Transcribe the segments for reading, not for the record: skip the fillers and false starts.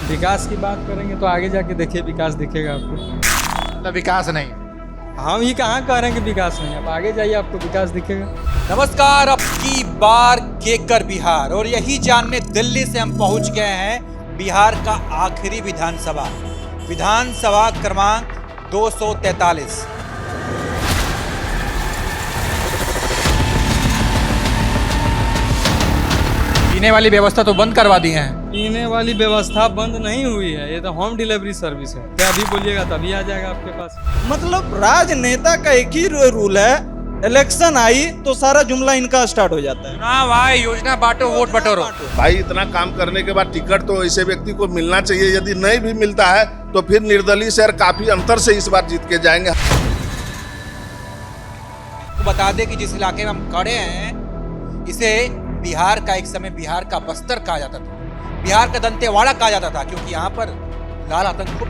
विकास की बात करेंगे तो आगे जाके देखिए विकास दिखेगा आपको। मतलब विकास नहीं। हम ये कहाँ कह रहे हैं कि विकास नहीं, आप आगे जाइए आपको विकास दिखेगा। नमस्कार, अब की बार केकर बिहार, और यही जानने दिल्ली से हम पहुंच गए हैं बिहार का आखिरी विधानसभा क्रमांक 243। पीने वाली व्यवस्था तो बंद करवा दी है। पीने वाली व्यवस्था बंद नहीं हुई है, ये तो होम डिलीवरी सर्विस है। क्या अभी बोलिएगा तभी आ जाएगा आपके पास। मतलब राजनेता का एक ही रूल है, इलेक्शन आई तो सारा जुमला इनका स्टार्ट हो जाता है। चुनाव आए, योजना बांटो, वोट बटोरो। भाई इतना काम करने के बाद टिकट तो ऐसे व्यक्ति को मिलना चाहिए। यदि नहीं भी मिलता है तो फिर निर्दलीय से काफी अंतर से इस बार जीत के जाएंगे। तो बता दें कि जिस इलाके में हम खड़े हैं इसे बिहार का एक समय बिहार का बस्तर कहा जाता था, बिहार का दंतेवाड़ा कहा जाता था, क्योंकि यहाँ पर लाल आतंक खूब।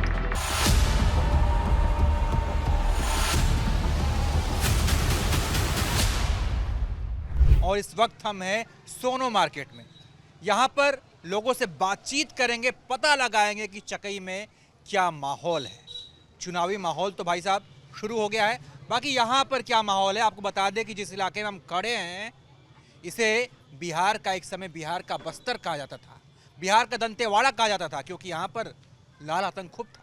और इस वक्त हम हैं सोनो मार्केट में। यहाँ पर लोगों से बातचीत करेंगे, पता लगाएंगे कि चकई में क्या माहौल है। चुनावी माहौल तो भाई साहब शुरू हो गया है, बाकी यहाँ पर क्या माहौल है आपको बता दें कि जिस इलाके में हम खड़े हैं इसे बिहार का एक समय बिहार का बस्तर कहा जाता था, बिहार का दंतेवाड़ा कहा जाता था, क्योंकि यहाँ पर लाल आतंक खूब था।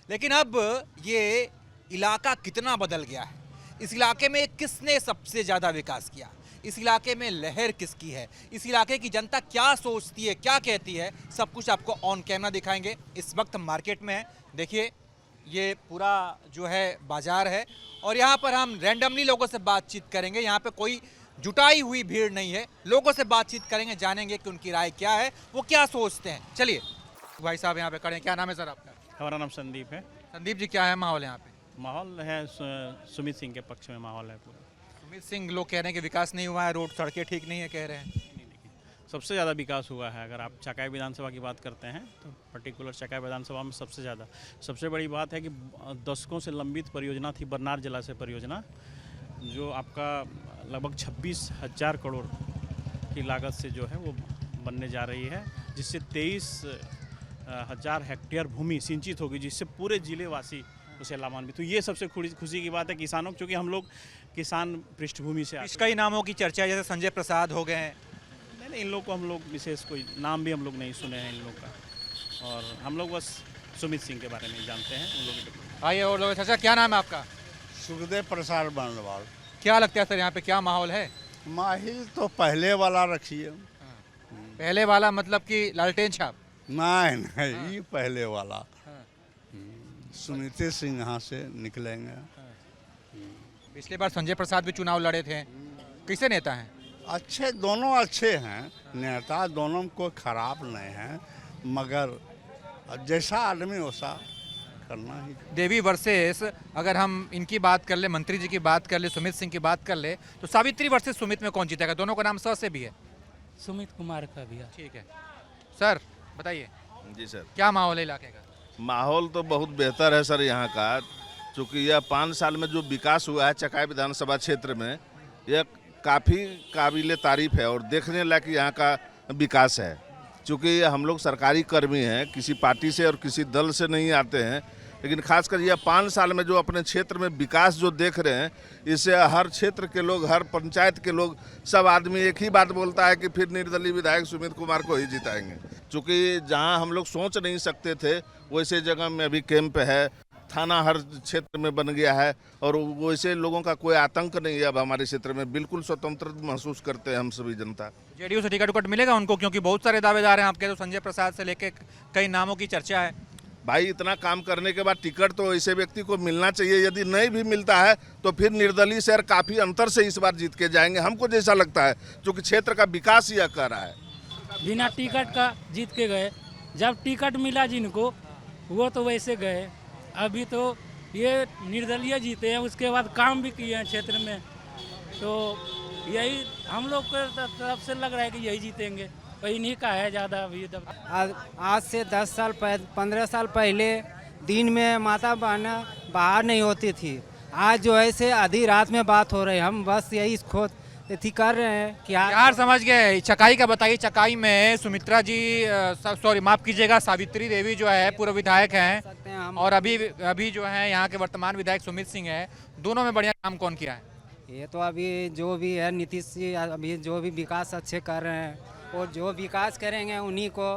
लेकिन अब ये इलाका कितना बदल गया है, इस इलाके में किसने सबसे ज़्यादा विकास किया, इस इलाके में लहर किसकी है, इस इलाके की जनता क्या सोचती है, क्या कहती है, सब कुछ आपको ऑन कैमरा दिखाएंगे। इस वक्त मार्केट में है, देखिए ये पूरा जो है बाजार है और यहाँ पर हम रैंडमली लोगों से बातचीत करेंगे। यहाँ पे कोई जुटाई हुई भीड़ नहीं है, लोगों से बातचीत करेंगे, जानेंगे कि उनकी राय क्या है, वो क्या सोचते हैं। चलिए भाई साहब यहाँ पे खड़े हैं, क्या नाम है सर आपका? हमारा नाम संदीप है। संदीप जी, क्या है माहौल यहाँ पे? माहौल है सुमित सिंह के पक्ष में माहौल है पूरा। सुमित सिंह लोग कह रहे हैं कि विकास नहीं हुआ है, रोड सड़कें ठीक नहीं है कह रहे हैं। सबसे ज़्यादा विकास हुआ है। अगर आप चकाई विधानसभा की बात करते हैं तो पर्टिकुलर चकाई विधानसभा में सबसे ज़्यादा। सबसे बड़ी बात है कि दशकों से लंबित परियोजना थी बरनार जलाशय परियोजना, जो आपका लगभग 26,000 करोड़ की लागत से जो है वो बनने जा रही है, जिससे 23,000 हेक्टेयर भूमि सिंचित होगी, जिससे पूरे जिले वासी उसे लाभान्वित। तो ये सबसे खुशी की बात है किसानों, क्योंकि हम लोग किसान पृष्ठभूमि से आते हैं। कई नामों की चर्चा है, जैसे संजय प्रसाद हो गए हैं। नहीं, इन लोग को हम लोग विशेष कोई नाम भी हम लोग नहीं सुने हैं इन लोग का, और हम लोग बस सुमित सिंह के बारे में जानते हैं उन लोगों के। आइए और लोग। चाचा क्या नाम है आपका? सुखदेव प्रसाद बर्नवाल। क्या लगता है सर यहाँ पे क्या माहौल है? माहिल तो पहले वाला रखिए। पहले वाला मतलब कि लालटेन छाप? नहीं, ये पहले वाला। सुमित सिंह यहाँ से निकलेंगे। पिछली बार संजय प्रसाद भी चुनाव लड़े थे, कैसे नेता हैं? अच्छे, दोनों अच्छे हैं नेता, दोनों कोई खराब नहीं है, मगर जैसा आदमी वैसा करना ही। देवी वर्सेस अगर हम इनकी बात कर ले, मंत्री जी की बात कर ले, सुमित सिंह की बात कर ले, तो सावित्री वर्सेस सुमित में कौन जीतेगा? दोनों का नाम स से भी है। सुमित कुमार का भी है। ठीक है सर, बताइए। जी सर, क्या माहौल है इलाके का? माहौल तो बहुत बेहतर है सर यहाँ का, चूँकि यह 5 साल में जो विकास हुआ है चकाई विधानसभा क्षेत्र में, यह काफ़ी काबिल तारीफ है और देखने लायक यहाँ का विकास है। चूँकि हम लोग सरकारी कर्मी हैं, किसी पार्टी से और किसी दल से नहीं आते हैं, लेकिन खासकर यह 5 साल में जो अपने क्षेत्र में विकास जो देख रहे हैं, इससे हर क्षेत्र के लोग, हर पंचायत के लोग, सब आदमी एक ही बात बोलता है कि फिर निर्दलीय विधायक सुमित कुमार को ही जिताएंगे। चूँकि जहाँ हम लोग सोच नहीं सकते थे वैसे जगह में अभी कैंप है, थाना हर क्षेत्र में बन गया है और वैसे लोगों का कोई आतंक नहीं है। अब हमारे क्षेत्र में बिल्कुल स्वतंत्र महसूस करते हैं हम सभी जनता। जेडीयू से टिकट मिलेगा उनको, क्योंकि बहुत सारे दावेदार हैं आपके, तो संजय प्रसाद से लेके कई नामों की चर्चा है। भाई इतना काम करने के बाद टिकट तो ऐसे व्यक्ति को मिलना चाहिए। यदि नहीं भी मिलता है तो फिर निर्दलीय से काफ़ी अंतर से इस बार जीत के जाएंगे, हमको जैसा लगता है, क्योंकि क्षेत्र का विकास यह कर रहा है। बिना टिकट का जीत के गए, जब टिकट मिला जिनको वो तो वैसे गए। अभी तो ये निर्दलीय जीते हैं, उसके बाद काम भी किए हैं क्षेत्र में, तो यही हम लोग को तरफ से लग रहा है कि यही जीतेंगे। और इन्हीं का है ज़्यादा अभी। आज से 10 साल 15 साल पहले दिन में माता बाहर नहीं होती थी, आज जो है से आधी रात में बात हो रही है। हम बस यही अथी कर रहे हैं क्या। बिहार समझ गए। चकाई का बताइए, चकाई में सुमित्रा जी सॉरी माफ कीजिएगा, सावित्री देवी जो है पूर्व विधायक हैं, सकते हैं हम। और अभी जो है यहाँ के वर्तमान विधायक सुमित सिंह है। दोनों में बढ़िया काम कौन किया है? ये तो अभी जो भी है नीतीश जी अभी जो भी विकास अच्छे कर रहे हैं, और जो विकास करेंगे उन्हीं को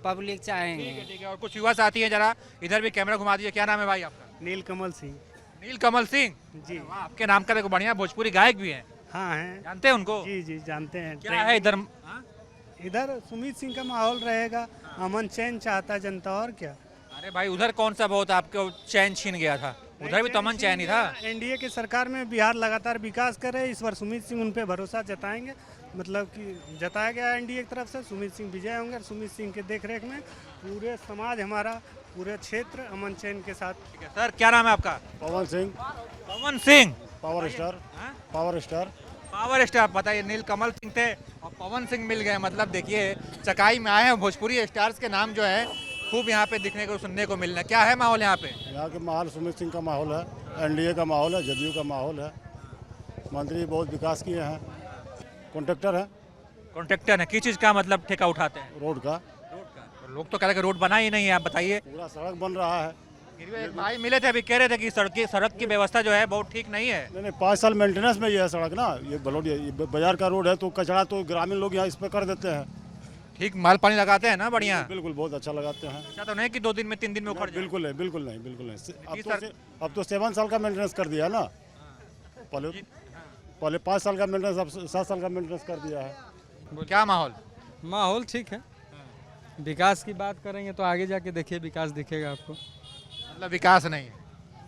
पब्लिक चाहेंगे। ठीक है। और कुछ युवा साथी हैं, जरा इधर भी कैमरा घुमा दीजिए। क्या नाम है भाई आपका? नीलकमल सिंह नीलकमल सिंह जी। वाह, आपके नाम का देखो बढ़िया भोजपुरी गायक भी हैं, हाँ हैं। जानते हैं उनको? जी जी जानते हैं। क्या है इधर? इधर सुमित सिंह का माहौल रहेगा, अमन चैन चाहता जनता, और क्या। अरे भाई उधर कौन सा बहुत आपको चैन छीन गया था? उधर भी तो अमन चैन ही था। एनडीए की सरकार में बिहार लगातार विकास कर रहे हैं। इस बार सुमित सिंह उन पे भरोसा जताएंगे, मतलब कि जताया गया एनडीए की तरफ से। सुमित सिंह विजय होंगे। सुमित सिंह के देखरेख में पूरे समाज हमारा, पूरे क्षेत्र अमन चैन के साथ। ठीक है सर, क्या नाम है आपका? पवन सिंह, पवन सिंह, पावर स्टार, हाँ? Power star. Power star. बताइए, नीलकमल सिंह थे और पवन सिंह मिल गए। मतलब देखिए, चकाई में आए हैं, भोजपुरी स्टार्स के नाम जो है खूब यहाँ पे दिखने को सुनने को मिलना। क्या है माहौल यहाँ पे? यहाँ के माहौल सुमित सिंह का माहौल है, एनडीए का माहौल है, जदयू का माहौल है। मंत्री बहुत विकास किए हैं। कॉन्ट्रैक्टर है, कॉन्ट्रैक्टर है, किस चीज़ का मतलब ठेका उठाते हैं? रोड का। लोग तो कह रहे कि रोड बना ही नहीं है। आप बताइए। पूरा सड़क बन रहा है। फिर भी एक भाई मिले थे, अभी कह रहे थे कि सड़क की व्यवस्था जो है बहुत ठीक नहीं है। नहीं 5 साल मेंटेनेंस में ये है सड़क ना। ये बलौडी बाजार का रोड है, तो कचरा तो ग्रामीण लोग यहाँ इस पर कर देते हैं। ठीक माल पानी लगाते हैं ना बढ़िया? बिल्कुल बहुत अच्छा लगाते हैं। अच्छा तो नहीं कि 2 दिन में 3 दिन में उखड़ जाए? बिल्कुल नहीं, बिल्कुल नहीं, बिल्कुल नहीं। सर- अब तो 7 साल का मेंटेनेंस कर दिया ना। पहले 5 साल का मेंटेनेंस, अब 7 साल का मेंटेनेंस कर दिया है। क्या माहौल? माहौल ठीक है। विकास की बात करेंगे तो आगे जाके देखिए विकास दिखेगा आपको। मतलब विकास नहीं है?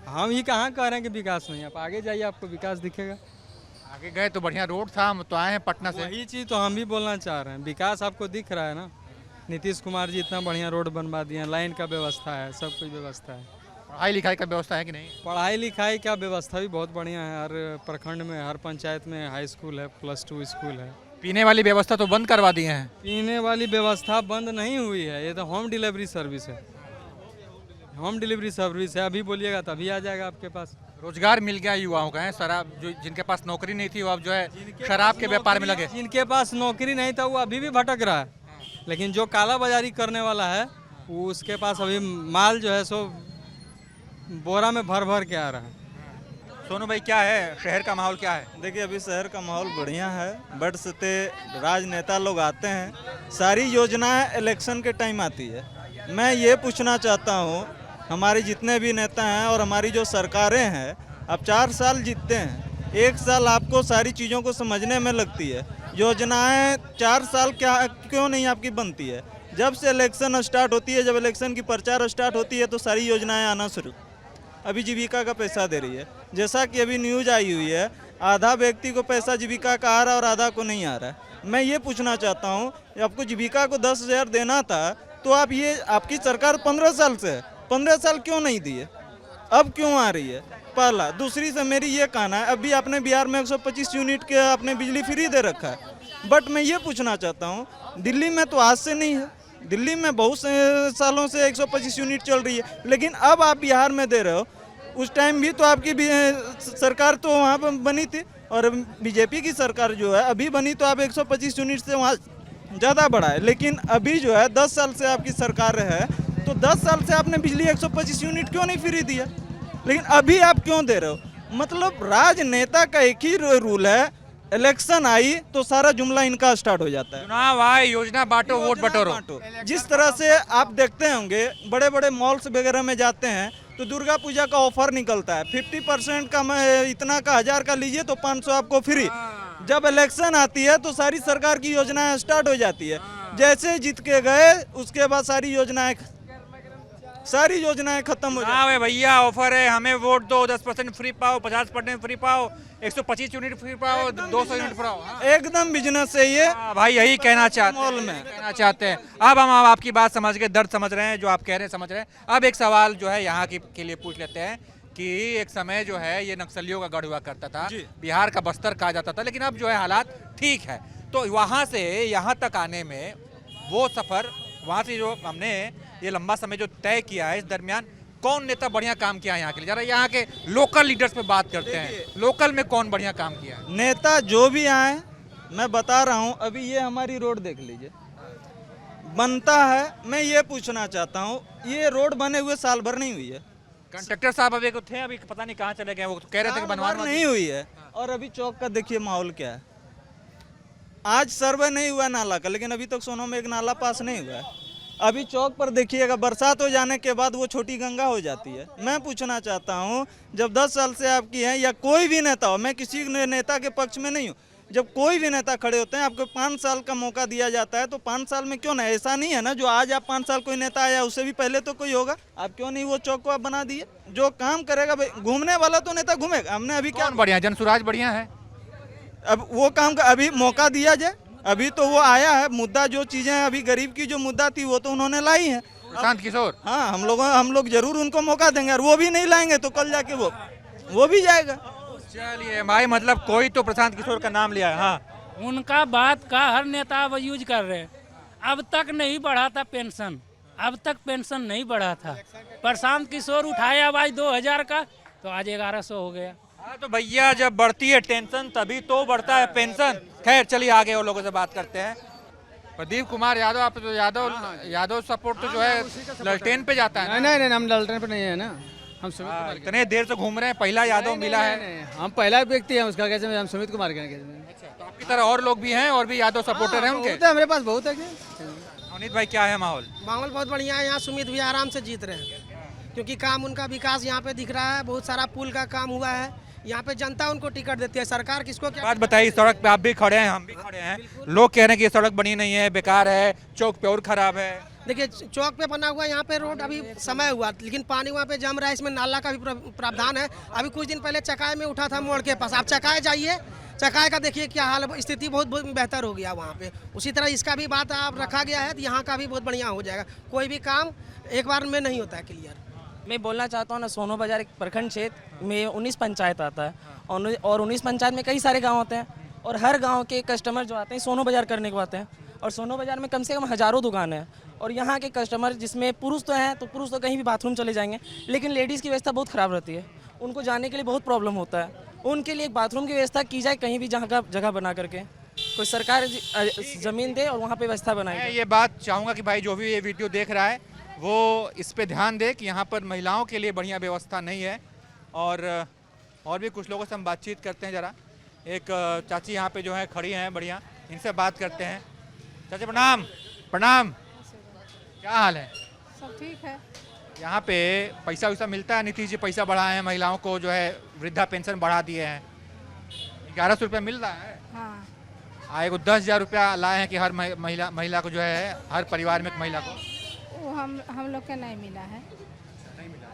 हम ही कहाँ कह रहे हैं कि विकास नहीं है, आप आगे जाइए आपको विकास दिखेगा। आगे गए तो बढ़िया रोड था, हम तो आए हैं पटना से। वही चीज़ तो हम भी बोलना चाह रहे हैं, विकास आपको दिख रहा है ना। नीतीश कुमार जी इतना बढ़िया रोड बनवा दिए हैं, लाइन का व्यवस्था है, सब कुछ व्यवस्था है। पढ़ाई लिखाई का व्यवस्था है कि नहीं? पढ़ाई लिखाई का व्यवस्था भी बहुत बढ़िया है। हर प्रखंड में, हर पंचायत में हाई स्कूल है, +2 स्कूल है। पीने वाली व्यवस्था तो बंद करवा दिए हैं। पीने वाली व्यवस्था बंद नहीं हुई है, ये तो होम डिलीवरी सर्विस है। होम डिलीवरी सर्विस है, अभी बोलिएगा तभी आ जाएगा आपके पास। रोजगार मिल गया युवाओं का है। शराब जो जिनके पास नौकरी नहीं थी वो अब जो है शराब के व्यापार में लगे। जिनके पास नौकरी नहीं था वो अभी भी भटक रहा है, लेकिन जो काला बाजारी करने वाला है वो उसके पास अभी माल जो है सो बोरा में भर भर के आ रहा है। सोनू भाई क्या है, शहर का माहौल क्या है? देखिए अभी शहर का माहौल बढ़िया है। बट सते राजनेता लोग आते हैं, सारी योजनाएं इलेक्शन के टाइम आती है। मैं ये पूछना चाहता हूँ, हमारे जितने भी नेता हैं और हमारी जो सरकारें हैं, अब 4 साल जीतते हैं, 1 साल आपको सारी चीज़ों को समझने में लगती है। योजनाएं 4 साल क्यों नहीं आपकी बनती है? जब से इलेक्शन स्टार्ट होती है, जब इलेक्शन की प्रचार स्टार्ट होती है तो सारी योजनाएं आना शुरू। अभी जीविका का पैसा दे रही है, जैसा कि अभी न्यूज आई हुई है, आधा व्यक्ति को पैसा जीविका का आ रहा है और आधा को नहीं आ रहा है। मैं ये पूछना चाहता हूँ, आपको जीविका को 10,000 देना था तो आप ये आपकी सरकार 15 साल से है, 15 साल क्यों नहीं दिए? अब क्यों आ रही है? पहला। दूसरी से मेरी ये कहना है, अभी आपने बिहार में 125 यूनिट के आपने बिजली फ्री दे रखा है। बट मैं ये पूछना चाहता हूँ, दिल्ली में तो आज से नहीं है, दिल्ली में बहुत सालों से 125 यूनिट चल रही है, लेकिन अब आप बिहार में दे रहे हो। उस टाइम भी तो आपकी सरकार तो वहाँ पर बनी थी, और बीजेपी की सरकार जो है अभी बनी तो आप 125 यूनिट से वहाँ ज़्यादा बढ़ाए। लेकिन अभी जो है 10 साल से आपकी सरकार है, तो 10 साल से आपने बिजली 125 यूनिट क्यों नहीं फ्री दिया? लेकिन अभी आप क्यों दे रहे हो? मतलब राजनेता का एक ही रूल है, इलेक्शन आई तो सारा जुमला इनका स्टार्ट हो जाता है। चुनाव आए, योजना बांटो, वोट बटोरो। जिस तरह से आप देखते होंगे, बड़े बड़े मॉल्स वगैरह में जाते हैं तो दुर्गा पूजा का ऑफर निकलता है, 50% का इतना का 1000 का लीजिए तो 500 आपको फ्री। जब इलेक्शन आती है तो सारी सरकार की योजनाएं स्टार्ट हो जाती है। जैसे जीत के गए उसके बाद सारी योजनाएं खत्म हो जाती है। भैया ऑफर है, हमें वोट दो, 10% फ्री पाओ, 50% फ्री पाओ, 125 यूनिट फ्री पाओ, 200 यूनिट पाओ। एकदम बिजनेस है ये। भाई यही कहना चाहते मॉल में कहना चाहते हैं। अब हम आपकी बात समझ गए, दर्द समझ रहे हैं, जो आप कह रहे हैं समझ रहे हैं। अब एक सवाल जो है यहाँ के लिए पूछ लेते हैं कि एक समय जो है ये नक्सलियों का गढ़ हुआ करता था, बिहार का बस्तर कहा जाता था, लेकिन अब जो है हालात ठीक है। तो वहाँ से यहाँ तक आने में वो सफ़र, वहाँ से जो हमने ये लंबा समय जो तय किया है, इस दरमियान कौन नेता बढ़िया काम किया है यहाँ के लिए? जरा यहाँ के लोकल लीडर्स पे बात करते हैं। लोकल में कौन बढ़िया काम किया है? नेता जो भी आए, मैं बता रहा हूँ, अभी ये हमारी रोड देख लीजिए, बनता है। मैं ये पूछना चाहता हूँ, ये रोड बने हुए साल भर नहीं हुई है। कंट्रक्टर साहब अभी को थे, अभी पता नहीं कहाँ चले गए, वो तो कह रहे थे कि बनवाना नहीं हुई है। और अभी चौक का देखिए माहौल क्या है। आज सर्वे नहीं हुआ नाला का, लेकिन अभी तक सोनो में एक नाला पास नहीं हुआ है। अभी चौक पर देखिएगा, बरसात हो जाने के बाद वो छोटी गंगा हो जाती है। मैं पूछना चाहता हूँ, जब 10 साल से आपकी हैं या कोई भी नेता हो, मैं किसी नेता के पक्ष में नहीं हूँ, जब कोई भी नेता खड़े होते हैं, आपको 5 साल का मौका दिया जाता है, तो 5 साल में क्यों ना, ऐसा नहीं है ना जो आज आप 5 साल कोई नेता आया उससे भी पहले तो कोई होगा, आप क्यों नहीं वो चौक को आप बना दिए? जो काम करेगा भाई, घूमने वाला तो नेता घूमेगा। हमने अभी क्या बढ़िया, जनसुराज बढ़िया है, अब वो काम का अभी मौका दिया जाए। अभी तो वो आया है मुद्दा, जो चीजें अभी गरीब की जो मुद्दा थी वो तो उन्होंने लाई है। प्रशांत किशोर, हाँ, हम लोग जरूर उनको मौका देंगे, और वो भी नहीं लाएंगे तो कल जाके वो भी जाएगा। चलिए भाई, मतलब कोई तो प्रशांत किशोर का नाम लिया है। हाँ, उनका बात का हर नेता अब यूज कर रहे हैं। अब तक नहीं बढ़ा था पेंशन, अब तक पेंशन नहीं बढ़ा था। प्रशांत किशोर उठाया आवाज 2000 का, तो आज 1100 हो गया। हाँ, तो भैया जब बढ़ती है टेंशन तभी तो बढ़ता है पेंशन। खैर चलिए आगे और लोगों से बात करते हैं। प्रदीप कुमार यादव, आप तो यादव सपोर्ट तो जो है ललटेन पे जाता है। नहीं, हम ललटेन पे नहीं है ना, हम सुमित कुमार इतने देर से घूम रहे हैं, पहला यादव मिला है। हम पहला व्यक्ति है उसका, कैसे हम सुमित कुमार के। तो आपकी तरह और लोग भी हैं, और भी यादव सपोर्टर हैं उनके? हमारे पास बहुत है। अनित भाई, क्या है माहौल? माहौल बहुत बढ़िया है। यहाँ सुमित भी आराम से जीत रहे हैं, क्योंकि काम उनका विकास यहाँ पे दिख रहा है। बहुत सारा पुल का काम हुआ है, यहाँ पे जनता उनको टिकट देती है। सरकार किसको क्या बात बताइए, सड़क पे आप भी खड़े हैं, हम भी खड़े हैं, लोग कह रहे हैं कि ये सड़क बनी नहीं है, बेकार है, चौक पे और खराब है। देखिए, चौक पे बना हुआ यहाँ पे रोड अभी समय हुआ, लेकिन पानी वहाँ पे जम रहा है। इसमें नाला का भी प्रावधान है। अभी कुछ दिन पहले चकाय में उठा था मोड़ के पास, आप चकाय जाइए, चकाय का देखिए क्या हाल, स्थिति बहुत बेहतर हो गया वहाँ पे। उसी तरह इसका भी बात आप रखा गया है, तो यहाँ का भी बहुत बढ़िया हो जाएगा। कोई भी काम एक बार में नहीं होता है क्लियर। मैं बोलना चाहता हूँ ना, सोनो बाजार एक प्रखंड क्षेत्र में 19 पंचायत आता है, और 19 पंचायत में कई सारे गांव होते हैं, और हर गांव के कस्टमर जो आते हैं सोनो बाजार करने को आते हैं। और सोनो बाजार में कम से कम हज़ारों दुकान है, और यहाँ के कस्टमर जिसमें पुरुष तो हैं, तो पुरुष तो कहीं भी बाथरूम चले जाएंगे, लेकिन लेडीज़ की व्यवस्था बहुत ख़राब रहती है। उनको जाने के लिए बहुत प्रॉब्लम होता है। उनके लिए एक बाथरूम की व्यवस्था की जाए कहीं भी, जहाँ का जगह बना करके कोई सरकार ज़मीन दे और वहाँ पर व्यवस्था बनाए। मैं ये बात चाहूँगा कि भाई जो भी ये वीडियो देख रहा है वो इस पे ध्यान दे कि यहाँ पर महिलाओं के लिए बढ़िया व्यवस्था नहीं है। और भी कुछ लोगों से हम बातचीत करते हैं। ज़रा एक चाची यहाँ पे जो है खड़ी हैं बढ़िया, इनसे बात करते हैं। चाची प्रणाम। प्रणाम, क्या हाल है? सब ठीक है। यहाँ पे पैसा वैसा मिलता है? नीतीश जी पैसा बढ़ाए हैं, महिलाओं को जो है वृद्धा पेंशन बढ़ा दिए हैं, 1100 रुपया मिल रहा है। हाँ, एगो 10,000 रुपया लाए हैं कि हर महिला को जो है, हर परिवार में एक महिला को। वो हम लोग के नहीं मिला है। नहीं मिला,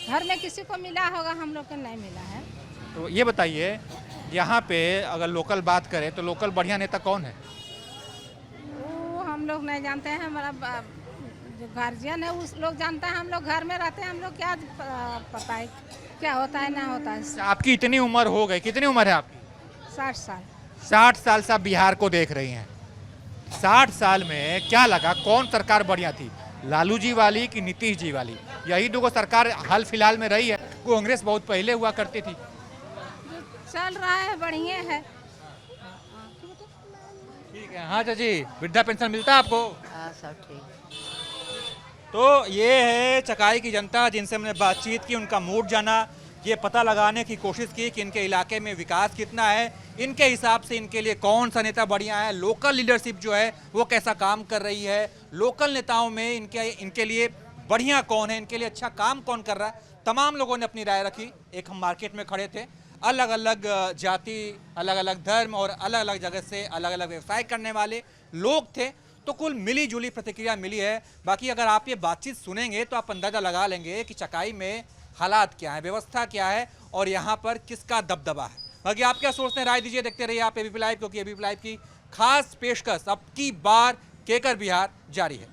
घर में किसी को मिला होगा, हम लोग के नहीं मिला है। तो ये बताइए, यहाँ पे अगर लोकल बात करें तो लोकल बढ़िया नेता कौन है? वो हम लोग नहीं जानते हैं, हमारा जो गार्जियन है उस लोग जानता है। हम लोग घर में रहते हैं, हम लोग क्या पता है क्या होता है ना होता है। आपकी इतनी उम्र हो गई, कितनी उम्र है आपकी? 60 साल। 60 साल से आप बिहार को देख रही हैं। 60 साल में क्या लगा, कौन सरकार बढ़िया थी, लालू जी वाली कि नीतीश जी वाली? यही दो सरकार हाल फिलहाल में रही है, कांग्रेस बहुत पहले हुआ करती थी। चल रहा है, बढ़िया है। ठीक है। हाँ चाची, वृद्धा पेंशन मिलता है आपको? हाँ, सब ठीक। तो ये है चकाई की जनता जिनसे हमने बातचीत की, उनका मूड जाना, ये पता लगाने की कोशिश की कि इनके इलाके में विकास कितना है, इनके हिसाब से इनके लिए कौन सा नेता बढ़िया है, लोकल लीडरशिप जो है वो कैसा काम कर रही है, लोकल नेताओं में इनके लिए बढ़िया कौन है, इनके लिए अच्छा काम कौन कर रहा है। तमाम लोगों ने अपनी राय रखी। एक हम मार्केट में खड़े थे, अलग अलग जाति, अलग अलग धर्म और अलग अलग जगह से अलग अलग व्यवसाय करने वाले लोग थे, तो कुल मिली जुली प्रतिक्रिया मिली है। बाकी अगर आप ये बातचीत सुनेंगे तो आप अंदाज़ा लगा लेंगे कि चकाई में हालात क्या है, व्यवस्था क्या है और यहाँ पर किसका दबदबा है। बाकी आप क्या सोचते हैं, राय दीजिए। देखते रहिए आप एबीपी लाइव, क्योंकि एबीपी लाइव की खास पेशकश अब की बार केकर बिहार जारी है।